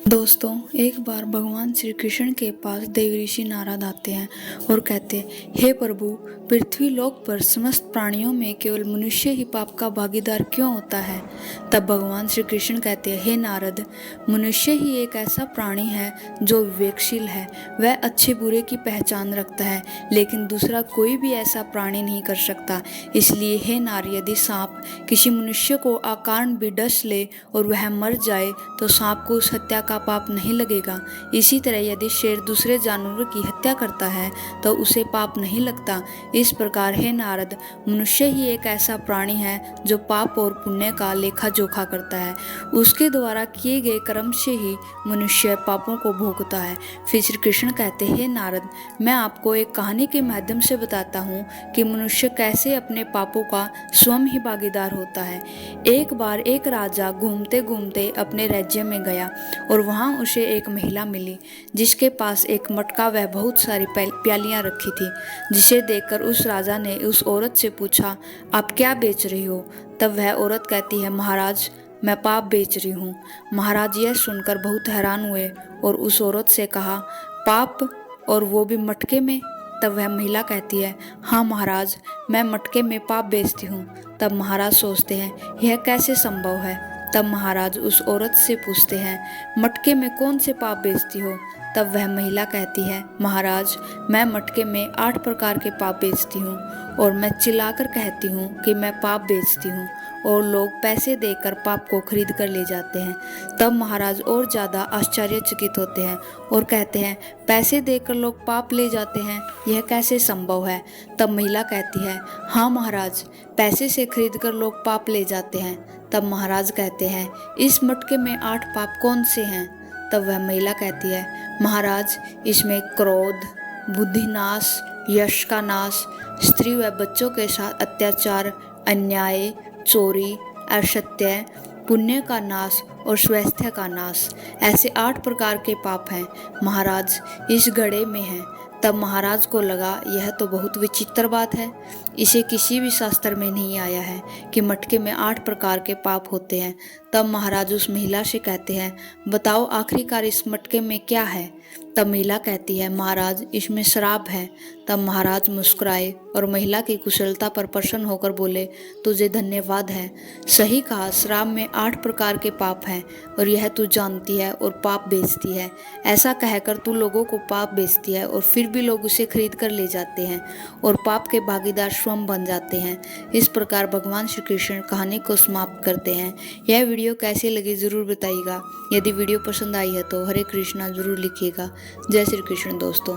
दोस्तों, एक बार भगवान श्री कृष्ण के पास देवऋषि नारद आते हैं और कहते हैं, हे प्रभु, पृथ्वी लोक पर समस्त प्राणियों में केवल मनुष्य ही पाप का भागीदार क्यों होता है। तब भगवान श्री कृष्ण कहते हैं, हे नारद, मनुष्य ही एक ऐसा प्राणी है जो विवेकशील है। वह अच्छे बुरे की पहचान रखता है, लेकिन दूसरा कोई भी ऐसा प्राणी नहीं कर सकता। इसलिए हे नार, यदि सांप किसी मनुष्य को अकारण भी डस ले और वह मर जाए तो सांप को उस हत्या का पाप नहीं लगेगा। इसी तरह यदि शेर दूसरे जानवरों की हत्या करता है तो उसे पाप नहीं लगता। इस प्रकार हे नारद, मनुष्य ही एक ऐसा प्राणी है जो पाप और पुण्य का लेखा जोखा करता है। उसके द्वारा किए गए कर्म से ही मनुष्य पापों को भोगता है। फिर श्री कृष्ण कहते हैं, हे नारद, मैं आपको एक कहानी के माध्यम से बताता हूँ कि मनुष्य कैसे अपने पापों का स्वयं ही भागीदार होता है। एक बार एक राजा घूमते घूमते अपने राज्य में गया और वहां उसे एक महिला मिली जिसके पास एक मटका व बहुत सारी प्यालियां रखी थी, जिसे देखकर उस राजा ने उस औरत से पूछा, आप क्या बेच रही हो। तब वह औरत कहती है, महाराज, मैं पाप बेच रही हूँ। महाराज यह सुनकर बहुत हैरान हुए और उस औरत से कहा, पाप, और वो भी मटके में। तब वह महिला कहती है, हाँ महाराज, मैं मटके में पाप बेचती हूँ। तब महाराज सोचते हैं, यह कैसे संभव है। तब महाराज उस औरत से पूछते हैं, मटके में कौन से पाप बेचती हो। तब वह महिला कहती है, महाराज, मैं मटके में 8 प्रकार के पाप बेचती हूँ और मैं चिल्लाकर कहती हूँ कि मैं पाप बेचती हूँ और लोग पैसे देकर पाप को खरीद कर ले जाते हैं। तब महाराज और ज़्यादा आश्चर्यचकित होते हैं और कहते हैं, पैसे देकर लोग पाप ले जाते हैं, यह कैसे संभव है। तब महिला कहती है, हाँ महाराज, पैसे से खरीद कर लोग पाप ले जाते हैं। तब महाराज कहते हैं, इस मटके में 8 पाप कौन से हैं। तब वह महिला कहती है, महाराज, इसमें क्रोध, बुद्धिनाश, यश का नाश, स्त्री व बच्चों के साथ अत्याचार, अन्याय, चोरी, असत्य, पुण्य का नाश और स्वास्थ्य का नाश, ऐसे 8 प्रकार के पाप हैं महाराज, इस घड़े में हैं। तब महाराज को लगा, यह तो बहुत विचित्र बात है। इसे किसी भी शास्त्र में नहीं आया है कि मटके में 8 प्रकार के पाप होते हैं। तब महाराज उस महिला से कहते हैं, बताओ आखिरकार इस मटके में क्या है। तब महिला कहती है, महाराज, इसमें शराब है। तब महाराज मुस्कुराए और महिला की कुशलता पर प्रसन्न होकर बोले, तुझे धन्यवाद है। सही कहा, शराब में 8 प्रकार के पाप हैं और यह तू जानती है और पाप बेचती है। ऐसा कहकर तू लोगों को पाप बेचती है और फिर भी लोग उसे खरीद कर ले जाते हैं और पाप के भागीदार स्वयं बन जाते हैं। इस प्रकार भगवान श्री कृष्ण कहानी को समाप्त करते हैं। यह वीडियो कैसी लगी जरूर बताइएगा। यदि वीडियो पसंद आई है तो हरे कृष्णा जरूर लिखिएगा। जय श्री कृष्ण दोस्तों।